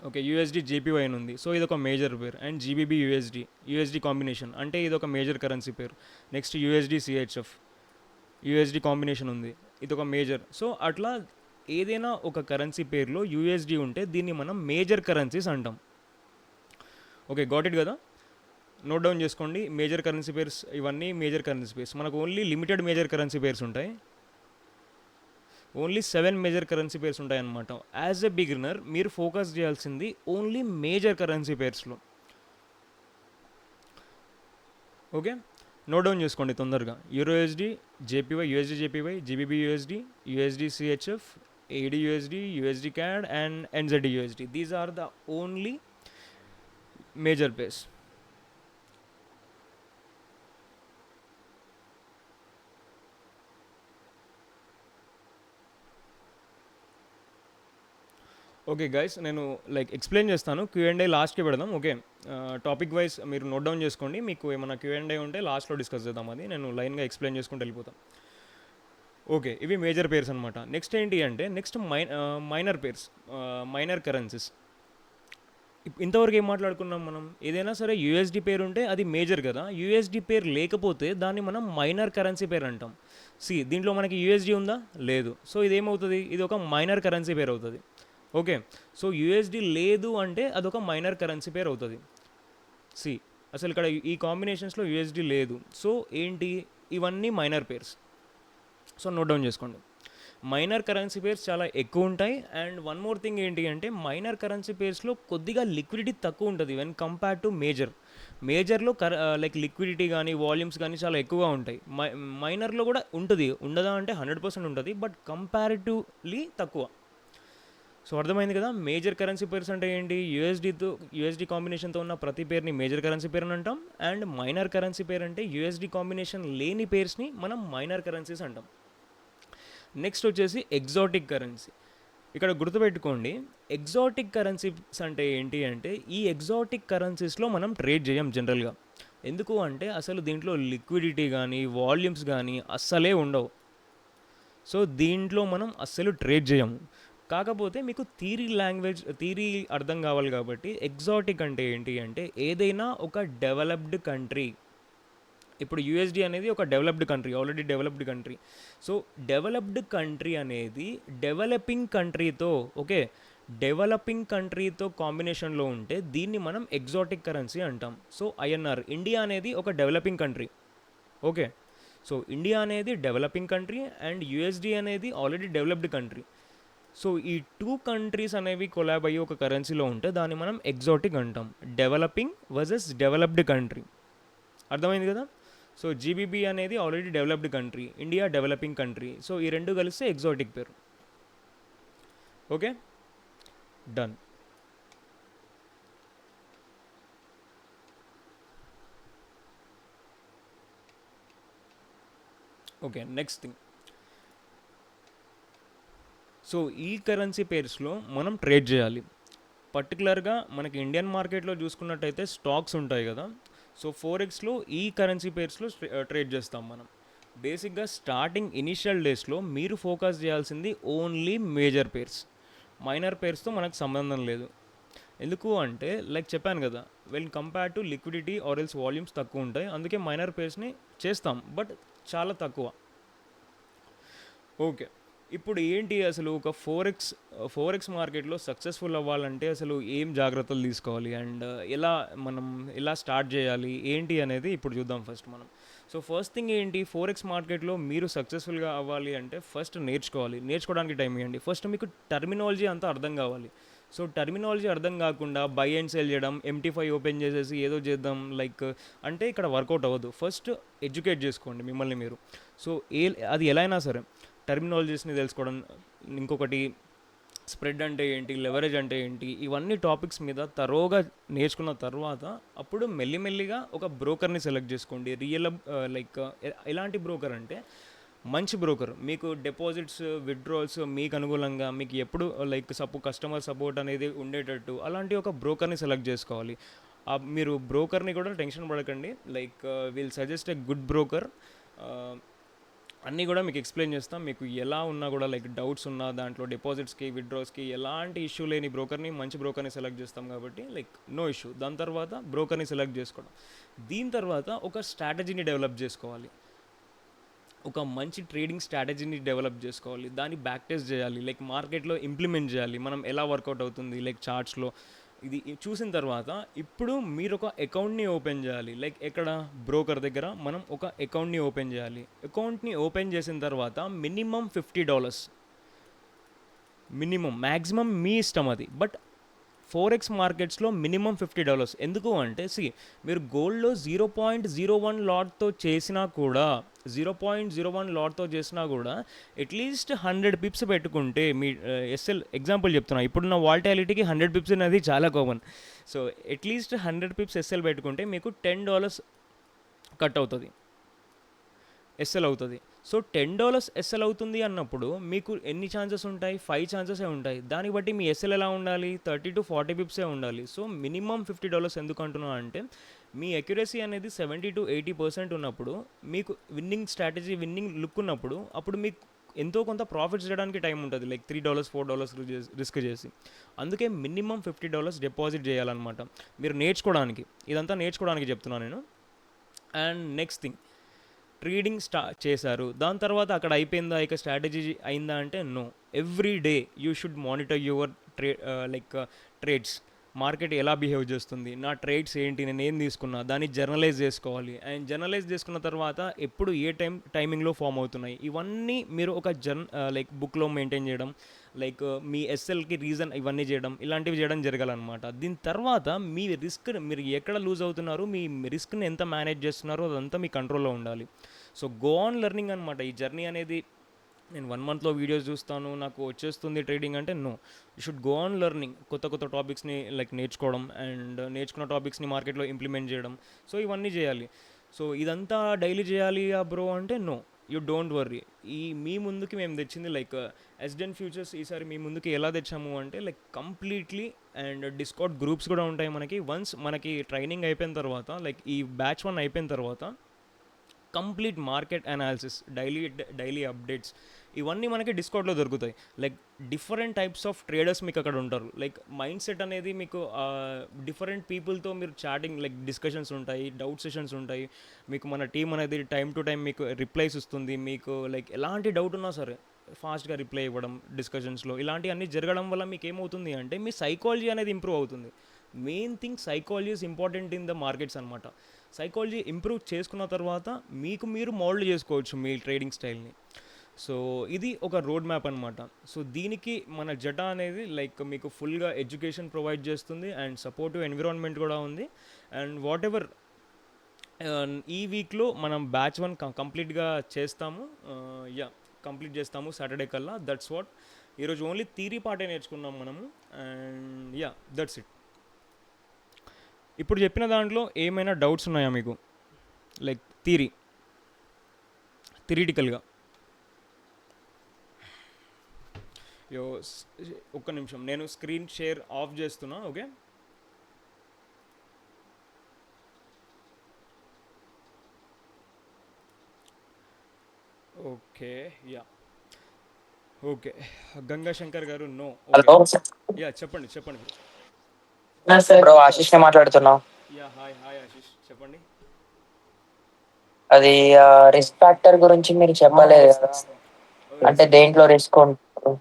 ఓకే, యూఎస్డి జేపీవై అని ఉంది, సో ఇది ఒక మేజర్ పేరు. అండ్ జీబీబీ యూఎస్డి కాంబినేషన్ అంటే ఇది ఒక మేజర్ కరెన్సీ పేరు. Next USD CHF USD combination ఉంది, ఇది ఒక మేజర్. సో అట్లా ఏదైనా ఒక కరెన్సీ పేరులో యూఎస్డి ఉంటే దీన్ని మనం మేజర్ కరెన్సీస్ అంటాం. ఓకే, గాట్ ఇట్ కదా. నోట్ డౌన్ చేసుకోండి. మేజర్ కరెన్సీ పేర్స్ ఇవన్నీ మేజర్ కరెన్సీ పేర్స్. మనకు only limited major currency pairs ఉంటాయి. ఓన్లీ 7 మేజర్ కరెన్సీ పేర్స్ ఉంటాయన్నమాట. యాజ్ ఎ బిగినర్ మీరు ఫోకస్ చేయాల్సింది ఓన్లీ మేజర్ కరెన్సీ పేర్స్లో. ఓకే, నోట్ డౌన్ చేసుకోండి తొందరగా. Euro USD, JPY USD JPY, GBP USD, USD CHF, AUD USD, USD CAD and NZD USD. These are the only major pairs. Okay guys, నేను like explain చేస్తాను. క్యూఎండ్ఏ లాస్ట్కి పెడదాం. Okay, topic wise మీరు note down చేసుకోండి. మీకు ఏమైనా క్యూఎండ్ఏ ఉంటే లాస్ట్లో డిస్కస్ చేద్దాం. అది నేను లైన్గా ఎక్స్ప్లెయిన్ చేసుకుంటూ వెళ్ళిపోతాను. ఓకే, ఇవి మేజర్ పేర్స్ అనమాట. నెక్స్ట్ ఏంటి అంటే next minor pairs, minor currencies. ఇంతవరకు ఏం మాట్లాడుకున్నాం మనం? ఏదైనా సరే యూఎస్డి పేరు ఉంటే అది మేజర్ కదా. యూఎస్డి పేరు లేకపోతే దాన్ని మనం మైనర్ కరెన్సీ పేరు అంటాం. దీంట్లో మనకి యూఎస్డి ఉందా? లేదు. సో ఇదేమవుతుంది? ఇది ఒక మైనర్ కరెన్సీ పేరు అవుతుంది. ఓకే, సో యూఎస్డి లేదు అంటే అదొక మైనర్ కరెన్సీ పేరు అవుతుంది. అసలు ఇక్కడ ఈ కాంబినేషన్స్లో యూఎస్డి లేదు. సో ఏంటి? ఇవన్నీ minor pairs. So note down చేసుకోండి. మైనర్ కరెన్సీ పేర్స్ చాలా ఎక్కువ ఉంటాయి. అండ్ వన్ మోర్ థింగ్ ఏంటి అంటే మైనర్ కరెన్సీ పేర్స్లో కొద్దిగా లిక్విడిటీ తక్కువ ఉంటుంది వెన్ కంపేర్ టు మేజర్లో లైక్ లిక్విడిటీ కానీ వాల్యూమ్స్ కానీ చాలా ఎక్కువగా ఉంటాయి. మైనర్లో కూడా ఉంటుంది, ఉండదా అంటే 100% ఉంటుంది, బట్ కంపారిటివ్లీ తక్కువ. సో అర్థమైంది కదా. మేజర్ కరెన్సీ పేర్స్ అంటే ఏంటి? యూఎస్డి కాంబినేషన్తో ఉన్న ప్రతి పేరుని మేజర్ కరెన్సీ పేరు అని అంటాం. అండ్ మైనర్ కరెన్సీ పేరు అంటే యూఎస్డి కాంబినేషన్ లేని పేర్స్ని మనం మైనర్ కరెన్సీస్ అంటాం. నెక్స్ట్ వచ్చేసి ఎగ్జాటిక్ కరెన్సీ. ఇక్కడ గుర్తుపెట్టుకోండి, ఎగ్జాటిక్ కరెన్సీస్ అంటే ఏంటి అంటే ఈ ఎగ్జాటిక్ కరెన్సీస్లో మనం ట్రేడ్ చేయం జనరల్గా. ఎందుకు అంటే అసలు దీంట్లో లిక్విడిటీ కానీ వాల్యూమ్స్ కానీ అస్సలే ఉండవు. సో దీంట్లో మనం అస్సలు ట్రేడ్ చేయము. కాకపోతే మీకు థీరీ అర్థం కావాలి కాబట్టి ఎగ్జాటిక్ అంటే ఏంటి అంటే ఏదైనా ఒక డెవలప్డ్ కంట్రీ. ఇప్పుడు యూఎస్డి అనేది ఒక developed country, already developed country. So developed country అనేది డెవలపింగ్ కంట్రీతో కాంబినేషన్లో ఉంటే దీన్ని మనం ఎగ్జాటిక్ కరెన్సీ అంటాం. సో ఐఎన్ఆర్, ఇండియా అనేది ఒక developing country. Okay, so India అనేది డెవలపింగ్ కంట్రీ అండ్ యూఎస్డి అనేది ఆల్రెడీ డెవలప్డ్ కంట్రీ. సో ఈ 2 కంట్రీస్ అనేవి కొలాబ్ అయ్యి ఒక కరెన్సీలో ఉంటే దాన్ని మనం ఎగ్జాటిక్ అంటాం. Developing versus developed country. అర్థమైంది కదా. సో జీబీబీ అనేది already developed country, India developing country. So ఈ రెండు కలిస్తే ఎగ్జాటిక్ పేరు. Okay, done. Okay, next thing. So ఈ కరెన్సీ పేర్స్లో మనం ట్రేడ్ చేయాలి. పర్టికులర్గా మనకి ఇండియన్ మార్కెట్లో చూసుకున్నట్టయితే స్టాక్స్ ఉంటాయి కదా. సో ఫోరెక్స్లో ఈ కరెన్సీ పేర్స్లో ట్రేడ్ చేస్తాం మనం. బేసిక్గా స్టార్టింగ్ ఇనిషియల్ డేస్లో మీరు ఫోకస్ చేయాల్సింది ఓన్లీ మేజర్ పేర్స్. మైనర్ పేర్స్తో మనకు సంబంధం లేదు. ఎందుకు అంటే లైక్ చెప్పాను కదా, when compare to liquidity or else volumes తక్కువ ఉంటాయి, అందుకే మైనర్ పేర్స్ని చేస్తాం, బట్ చాలా తక్కువ. ఓకే, ఇప్పుడు ఏంటి అసలు ఒక ఫోరెక్స్ మార్కెట్లో సక్సెస్ఫుల్ అవ్వాలంటే అసలు ఏం జాగ్రత్తలు తీసుకోవాలి అండ్ ఎలా స్టార్ట్ చేయాలి ఏంటి అనేది ఇప్పుడు చూద్దాం ఫస్ట్ మనం. సో ఫస్ట్ థింగ్ ఏంటి, ఫోరెక్స్ మార్కెట్లో మీరు సక్సెస్ఫుల్గా అవ్వాలి అంటే ఫస్ట్ నేర్చుకోవడానికి టైం ఇవ్వండి. ఫస్ట్ మీకు టర్మినాలజీ అంతా అర్థం కావాలి. సో టర్మినాలజీ అర్థం కాకుండా బై అండ్ సెల్ చేయడం, MT5 ఓపెన్ చేసేసి ఏదో చేద్దాం లైక్ అంటే ఇక్కడ వర్కౌట్ అవ్వదు. ఫస్ట్ ఎడ్యుకేట్ చేసుకోండి మిమ్మల్ని మీరు. సో అది ఎలా అయినా సరే టర్మినాలజీస్ని తెలుసుకోవడం, ఇంకొకటి స్ప్రెడ్ అంటే ఏంటి, లెవరేజ్ అంటే ఏంటి, ఇవన్నీ టాపిక్స్ మీద తరోగా నేర్చుకున్న తర్వాత అప్పుడు మెల్లిమెల్లిగా ఒక బ్రోకర్ని సెలెక్ట్ చేసుకోండి. లైక్ ఎలాంటి బ్రోకర్ అంటే మంచి బ్రోకర్, మీకు డిపాజిట్స్ విత్డ్రాల్స్ మీకు అనుకూలంగా, మీకు ఎప్పుడు లైక్ కస్టమర్ సపోర్ట్ అనేది ఉండేటట్టు అలాంటి ఒక బ్రోకర్ని సెలెక్ట్ చేసుకోవాలి. మీరు బ్రోకర్ని కూడా టెన్షన్ పడకండి, like will suggest a good broker. అన్నీ కూడా మీకు ఎక్స్ప్లెయిన్ చేస్తాం. మీకు ఎలా ఉన్నా కూడా లైక్ డౌట్స్ ఉన్నా దాంట్లో డిపాజిట్స్కి విత్డ్రాస్కి ఎలాంటి ఇష్యూ లేని బ్రోకర్ని, మంచి బ్రోకర్ని సెలెక్ట్ చేస్తాం కాబట్టి లైక్ నో ఇష్యూ. దాని తర్వాత బ్రోకర్ని సెలెక్ట్ చేసుకోవడం, దీని తర్వాత ఒక స్ట్రాటజీని డెవలప్ చేసుకోవాలి. ఒక మంచి ట్రేడింగ్ స్ట్రాటజీని డెవలప్ చేసుకోవాలి, దాన్ని బ్యాక్ టెస్ట్ చేయాలి, లైక్ మార్కెట్లో ఇంప్లిమెంట్ చేయాలి, మనం ఎలా వర్కౌట్ అవుతుంది లైక్ చార్ట్స్లో. ఇది చూసిన తర్వాత ఇప్పుడు మీరు ఒక అకౌంట్ని ఓపెన్ చేయాలి. లైక్ ఎక్కడ, బ్రోకర్ దగ్గర మనం ఒక అకౌంట్ని ఓపెన్ చేయాలి. అకౌంట్ని ఓపెన్ చేసిన తర్వాత మినిమం $50, మినిమం, మ్యాక్సిమం మీ ఇష్టం అది, బట్ ఫోరెక్స్ మార్కెట్స్లో మినిమం $50. ఎందుకు అంటే మీరు గోల్డ్లో 0.01 లాట్తో చేసినా కూడా 0.01 లాట్తో చేసినా కూడా అట్లీస్ట్ 100 పిప్స్ పెట్టుకుంటే మీ ఎస్ఎల్ ఎగ్జాంపుల్ చెప్తున్నా, ఇప్పుడున్న వాల్టాలిటీకి 100 పిప్స్ అనేది చాలా common. So at least 100 pips SL పెట్టుకుంటే మీకు $10 కట్ అవుతుంది, ఎస్ఎల్ అవుతుంది. సో $10 ఎస్ఎల్ అవుతుంది అన్నప్పుడు మీకు ఎన్ని ఛాన్సెస్ ఉంటాయి, 5 ఛాన్సెసే ఉంటాయి. దాన్ని బట్టి మీ ఎస్ఎల్ ఎలా ఉండాలి, 30 to 40 పిప్సే ఉండాలి. సో మినిమం $50 ఎందుకు అంటున్నా అంటే మీ అక్యురసీ అనేది 70 to 80% ఉన్నప్పుడు, మీకు విన్నింగ్ స్ట్రాటజీ, విన్నింగ్ లుక్ ఉన్నప్పుడు, అప్పుడు మీకు ఎంతో కొంత ప్రాఫిట్స్ చేయడానికి టైం ఉంటుంది, లైక్ $3 $4 రిస్క్ చేసి. అందుకే మినిమం $50 డిపాజిట్ చేయాలన్నమాట మీరు నేర్చుకోవడానికి. ఇదంతా నేర్చుకోవడానికి చెప్తున్నాను నేను. అండ్ నెక్స్ట్ థింగ్, ట్రేడింగ్ చేశారు, దాని తర్వాత అక్కడ అయిపోయిందా, ఇక స్ట్రాటజీ అయిందా అంటే no. Every day you should monitor your trades. Market ఎలా బిహేవ్ చేస్తుంది, నా ట్రేడ్స్ ఏంటి, నేను ఏం తీసుకున్నా, దాన్ని జర్నలైజ్ చేసుకోవాలి. అండ్ జర్నలైజ్ చేసుకున్న తర్వాత ఎప్పుడు ఏ టైమింగ్లో ఫామ్ అవుతున్నాయి, ఇవన్నీ మీరు ఒక లైక్ బుక్లో మెయింటైన్ చేయడం, లైక్ మీ ఎస్ఎల్కి రీజన్ ఇవన్నీ చేయడం, ఇలాంటివి చేయడం జరగాలన్నమాట. దీని తర్వాత మీ రిస్క్, మీరు ఎక్కడ లూజ్ అవుతున్నారు, మీ రిస్క్ని ఎంత మేనేజ్ చేస్తున్నారో అదంతా మీ కంట్రోల్లో ఉండాలి. సో గో ఆన్ లెర్నింగ్ అనమాట. ఈ జర్నీ అనేది నేను 1 monthలో వీడియోస్ చూస్తాను నాకు వచ్చేస్తుంది ట్రేడింగ్ అంటే no. You should go on learning, కొత్త టాపిక్స్ని లైక్ నేర్చుకోవడం అండ్ నేర్చుకున్న టాపిక్స్ని మార్కెట్లో ఇంప్లిమెంట్ చేయడం. సో ఇవన్నీ చేయాలి. సో ఇదంతా డైలీ చేయాలి బ్రో అంటే నో, యూ డోంట్ వర్రీ. మీ ముందుకి మేము తెచ్చింది లైక్ ఎస్డెన్ ఫ్యూచర్స్. ఈసారి మీ ముందుకి ఎలా తెచ్చాము అంటే like completely, and Discord groups కూడా ఉంటాయి మనకి. వన్స్ మనకి ట్రైనింగ్ అయిపోయిన తర్వాత, లైక్ ఈ బ్యాచ్ 1 అయిపోయిన తర్వాత complete market analysis, daily updates, ఇవన్నీ మనకి డిస్కౌంట్లో దొరుకుతాయి. Like different types of traders మీకు అక్కడ ఉంటారు. లైక్ మైండ్ సెట్ అనేది మీకు డిఫరెంట్ పీపుల్తో మీరు చాటింగ్, లైక్ డిస్కషన్స్ ఉంటాయి, డౌట్ సెషన్స్ ఉంటాయి. మీకు మన టీం అనేది టైం టు టైం మీకు రిప్లైస్ ఇస్తుంది. మీకు లైక్ ఎలాంటి డౌట్ ఉన్నా సరే ఫాస్ట్గా రిప్లై ఇవ్వడం డిస్కషన్స్లో. ఇలాంటివన్నీ జరగడం వల్ల మీకు ఏమవుతుంది అంటే మీ సైకాలజీ అనేది ఇంప్రూవ్ అవుతుంది. Main thing psychology is important in the markets అనమాట. సైకాలజీ ఇంప్రూవ్ చేసుకున్న తర్వాత మీకు మీరు మోల్డ్ చేసుకోవచ్చు మీ ట్రేడింగ్ స్టైల్ని. సో ఇది ఒక రోడ్ మ్యాప్ అనమాట. సో దీనికి మన జటా అనేది లైక్ మీకు ఫుల్గా ఎడ్యుకేషన్ ప్రొవైడ్ చేస్తుంది అండ్ సపోర్టివ్ ఎన్విరాన్మెంట్ కూడా ఉంది. అండ్ వాట్ ఎవర్ ఈ వీక్లో మనం బ్యాచ్ 1 కంప్లీట్గా చేస్తాము. కంప్లీట్ చేస్తాము సాటర్డే కల్లా. That's what. ఈరోజు ఓన్లీ థియరీ పార్టే నేర్చుకున్నాం మనము. And that's it. ఇప్పుడు చెప్పిన దాంట్లో ఏమైనా డౌట్స్ ఉన్నాయా మీకు? లైక్ థిరిటికల్గా. యో ఒక్క నిమిషం, నేను స్క్రీన్ షేర్ ఆఫ్ చేస్తున్నా. Okay, okay, yeah, okay. Ganga Shankar గారు నో. ఓకే, హలో యా, చెప్పండి చెప్పండి బ్రో. బ్రో, ఆశిష్ నే మాట్లాడుతున్నావు. యా, హాయ్ హాయ్ ఆశిష్, చెప్పండి. అది రిస్క్ ఫ్యాక్టర్ గురించి మీరు చెప్పలేదు కదా, అంటే రిస్క్ దేంట్లో రిస్క్ ఉంటుంది.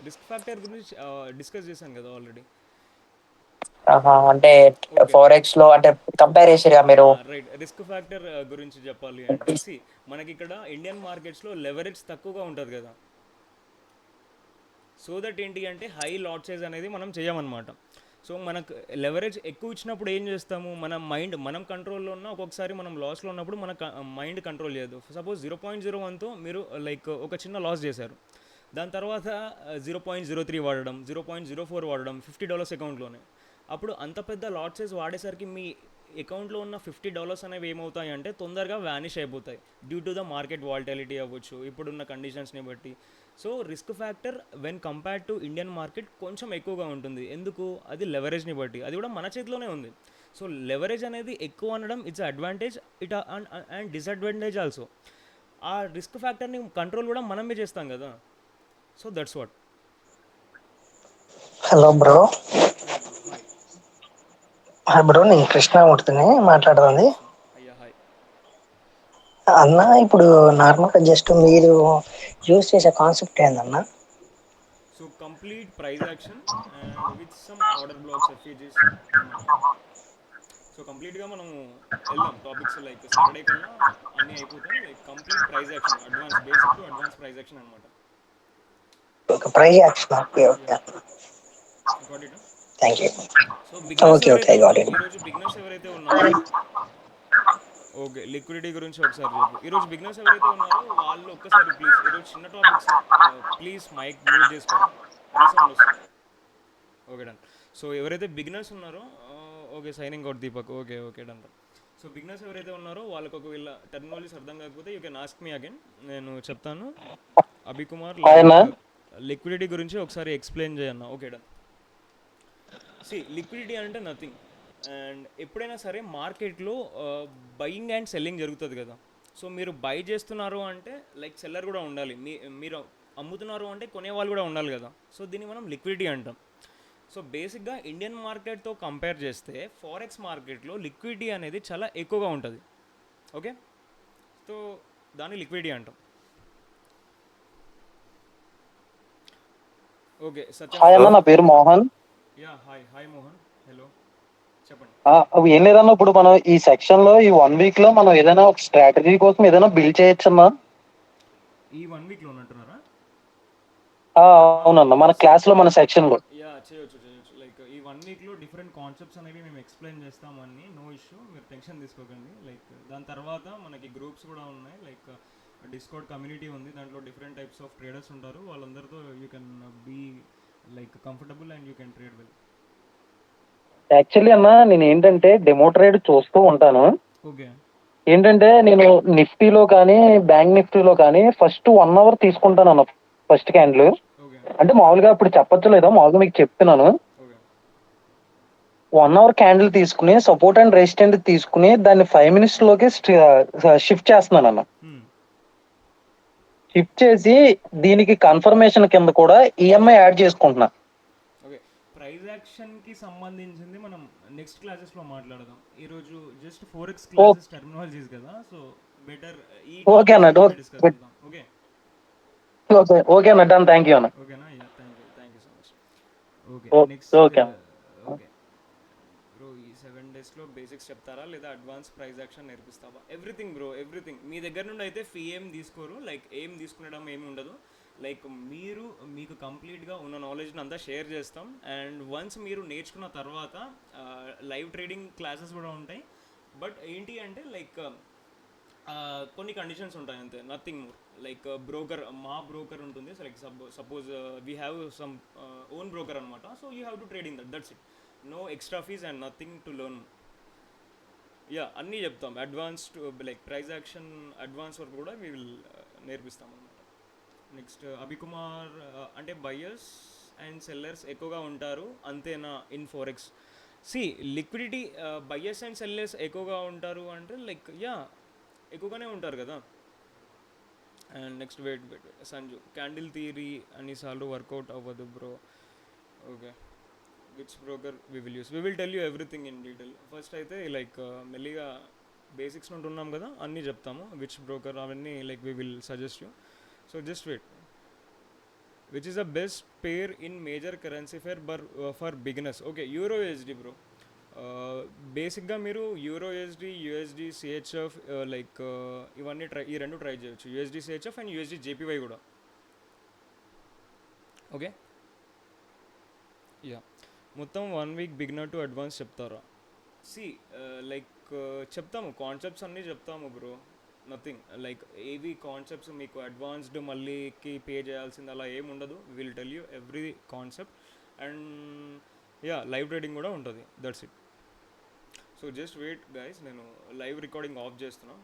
రిస్క్ ఫ్యాక్టర్ గురించి డిస్కస్ చేశాను కదా ఆల్రెడీ. అంటే ఓకే, ఫోరెక్స్ లో అంటే కంపేర్ చేసిరా మీరు? రైట్. రిస్క్ ఫ్యాక్టర్ గురించి చెప్పాలి అంటే మనకి ఇక్కడ ఇండియన్ మార్కెట్స్లో లెవరేజ్ తక్కువగా ఉంటుంది కదా. సో దట్ ఏంటి అంటే హై లాట్ సైజ్ అనేది మనం చేయమన్నమాట. సో మనకు లెవరేజ్ ఎక్కువ ఇచ్చినప్పుడు ఏం చేస్తాము, మన మైండ్ మనం కంట్రోల్లో ఉన్న, ఒక్కొక్కసారి మనం లాస్లో ఉన్నప్పుడు మన మైండ్ కంట్రోల్ చేయదు. సపోజ్ 0.01తో మీరు లైక్ ఒక చిన్న లాస్ చేశారు, దాని తర్వాత 0.03 వాడడం, 0.04 వాడడం $50 అకౌంట్లోనే. అప్పుడు అంత పెద్ద లాట్ సైజ్ వాడేసరికి మీ అకౌంట్లో ఉన్న $50 అనేవి ఏమవుతాయి అంటే తొందరగా వ్యానిష్ అయిపోతాయి, due to the market volatility అవ్వచ్చు, ఇప్పుడున్న కండిషన్స్ని బట్టి. So risk factor when compared to Indian market కొంచెం ఎక్కువగా ఉంటుంది. ఎందుకు? అది లెవరేజ్ని బట్టి, అది కూడా మన చేతిలోనే ఉంది. సో లెవరేజ్ అనేది ఎక్కువ అనడం it's advantage, it and disadvantage also. ఆ రిస్క్ ఫ్యాక్టర్ని కంట్రోల్ కూడా మనమే చేస్తాం కదా. So that's what. Hello bro. Yeah bro, hi. Hi bro, నేను కృష్ణమూర్తిని హాయ్ మాట్లాడుతుంది. కృష్ణ. అయ్యా, హాయ్. అన్న, ఇప్పుడు నార్మల్గా జస్ట్ మీరు యూజ్ చేసే కాన్సెప్ట్ ఏందన్న? So complete price action and with some order blocks ఎఫ్ఏజెస్ అనమాట. సో కంప్లీట్గా మనం వెళ్దాం టాపిక్స్, లైక్ సాటర్డే కల్లా అన్నీ అయిపోతాయి. Like complete price action, advance basic to advance price action అనమాట. ఒక price action. Okay yeah, okay, got it. Thank you. So beginners okay okay, ఎవరైతే ఐ గాట్ ఇట్. ఈరోజు బిగినర్స్ ఎవరైతే ఉన్నారో, ఓకే, లిక్విడిటీ గురించి ఒకసారి చెప్పు. ఈరోజు బిగినర్స్ ఎవరైతే ఉన్నారో వాళ్ళు ఒక్కసారి ప్లీజ్, ఈరోజు చిన్న టాపిక్స్, ప్లీజ్ మైక్ మ్యూట్ చేసుకోరా, రీసౌండ్ వస్తుంది. Okay, done. సో ఎవరైతే బిగినర్స్ ఉన్నారో, okay, signing out Deepak. Okay okay, done. So beginners ఎవరైతే ఉన్నారో వాళ్ళకి ఒకవేళ టెర్మినాలజీస్ అర్థం కాకపోతే you can ask me again, నేను చెప్తాను. అభికుమార్, హాయ్ అన్న. లైక్ లిక్విడిటీ గురించి ఒకసారి ఎక్స్ప్లెయిన్ చేయన్నా. Okay, done. లిక్విడిటీ అంటే నథింగ్. అండ్ ఎప్పుడైనా సరే మార్కెట్లో బయింగ్ అండ్ సెల్లింగ్ జరుగుతుంది కదా. సో మీరు బై చేస్తున్నారు అంటే లైక్ సెల్లర్ కూడా ఉండాలి, మీరు అమ్ముతున్నారు అంటే కొనేవాళ్ళు కూడా ఉండాలి కదా. సో దీన్ని మనం లిక్విడిటీ అంటాం. సో బేసిక్గా ఇండియన్ మార్కెట్తో కంపేర్ చేస్తే ఫారెక్స్ మార్కెట్లో లిక్విడిటీ అనేది చాలా ఎక్కువగా ఉంటుంది. ఓకే, సో దాన్ని లిక్విడిటీ అంటాం. ఓకే, సత్యం. హాయ్ అన్న, నా పేరు Mohan. Yeah, hi hi Mohan, hello, చెప్పండి. అవి ఏం లేదన్న, ఇప్పుడు మనం ఈ సెక్షన్ లో ఈ 1 వీక్ లో మనం ఏదైనా ఒక స్ట్రాటజీ కోసం ఏదైనా బిల్డ్ చేయొచ్చన్నా? ఈ 1 వీక్లో ఉన్నట్టున్నారా? అవునన్న, మన క్లాస్ లో మన సెక్షన్ లో. యా, చేయొచ్చు. లైక్ ఈ 1 వీక్లో డిఫరెంట్ కాన్సెప్ట్స్ అనేవి మేము ఎక్స్ప్లెయిన్ చేస్తామని, నో ఇష్యూ, మీరు టెన్షన్ తీసుకోకండి. లైక్ దాని తర్వాత మనకి గ్రూప్స్ కూడా ఉన్నాయి, లైక్ డిస్కౌట్ కమ్యూనిటీ ఉంది, దాంట్లో డిఫరెంట్ టైప్స్ ఆఫ్ ట్రేడర్స్ ఉంటారు, వాళ్ళందరితో you can be like comfortable and you can trade well. Actually అన్న, నేను ఏంటంటే డెమో ట్రేడ్ చూస్తూ ఉంటాను. ఓకే, ఏంటంటే నేను నిఫ్టీలో కానీ బ్యాంక్ నిఫ్టీలో కానీ ఫస్ట్ 1 అవర్ తీసుకుంటాను అన్న, ఫస్ట్ క్యాండిల్. ఓకే, అంటే మామూలుగా ఇప్పుడు చెప్పొచ్చు లేదా, మామూలుగా మీకు చెప్తున్నాను. ఓకే, 1 అవర్ క్యాండిల్ తీసుకుని సపోర్ట్ అండ్ రెసిస్టెంట్ తీసుకుని దాన్ని 5 minutes లోకి షిఫ్ట్ చేస్తున్నాను అన్న. షిఫ్ట్ చేసి దీనికి కన్ఫర్మేషన్ కింద కూడా ఈఎంఐ యాడ్ చేసుకుంటున్నా. ఓకే. ప్రైజ్ యాక్షన్కి సంబంధించింది మనం నెక్స్ట్ క్లాసెస్లో మాట్లాడదాం. ఈరోజు జస్ట్ ఫోరెక్స్ క్లాసెస్ టర్మినాలజీస్ కదా, సో బెటర్ ఈ ఓకే అన్న, డిస్కస్ చేద్దాం. ఓకే, ఓకే అన్న, డన్. థ్యాంక్ యూ అన్న. ఓకేనా? Yeah, thank you so much. Okay, okay next. అన్న. ఓకే బ్రో, ఈ 7 daysలో బేసిక్స్ చెప్తారా లేదా అడ్వాన్స్ ప్రైజ్ యాక్షన్ నేర్పిస్తావా? Everything bro, everything. మీ దగ్గర నుండి అయితే ఫీ ఏం తీసుకోరు, లైక్ ఏం తీసుకునడం ఏమి ఉండదు. లైక్ మీకు కంప్లీట్గా ఉన్న నాలెడ్జ్ని అంతా షేర్ చేస్తాం. అండ్ వన్స్ మీరు నేర్చుకున్న తర్వాత లైవ్ ట్రేడింగ్ క్లాసెస్ కూడా ఉంటాయి. బట్ ఏంటి అంటే లైక్ కొన్ని కండిషన్స్ ఉంటాయి అంతే, నథింగ్ మోర్. లైక్ మా బ్రోకర్ ఉంటుంది. So like suppose we have some own broker అనమాట. So you have to trade in that's it. No extra fees and nothing to learn. Yeah అన్నీ చెప్తాం. Advanced like price action advance వరకు కూడా we will నేర్పిస్తాం అనమాట. Next అభికుమార్ అంటే buyers and sellers ఎక్కువగా ఉంటారు అంతేనా in forex? See liquidity buyers and sellers ఎక్కువగా ఉంటారు అంటే లైక్ యా ఎక్కువగానే ఉంటారు కదా. And next wait Sanju candle theory అన్నిసార్లు వర్కౌట్ అవ్వదు bro. Okay which broker we will tell you everything in detail. First అయితే లైక్ మెల్లిగా బేసిక్స్ నుండి ఉన్నాం కదా అన్నీ చెప్తాము. విచ్ బ్రోకర్ అవన్నీ like we will suggest you. So just wait. Which is the best pair in major currency pair for beginners? Okay euro USD bro. బేసిక్గా మీరు euro USD, USD CHF like ఇవన్నీ ఈ రెండు ట్రై చేయొచ్చు. USD CHF and USD JPY కూడా. Okay ya మొత్తం 1 week beginner to advance చెప్తారా? See like చెప్తాము, కాన్సెప్ట్స్ అన్నీ చెప్తాము బ్రో. నథింగ్ లైక్ ఏవి కాన్సెప్ట్స్ మీకు అడ్వాన్స్డ్ మళ్ళీకి పే చేయాల్సింది అలా ఏమి ఉండదు. Will tell you every concept. And ya live trading కూడా ఉంటుంది. That's it. So just wait guys, నేను లైవ్ రికార్డింగ్ ఆఫ్ చేస్తున్నా.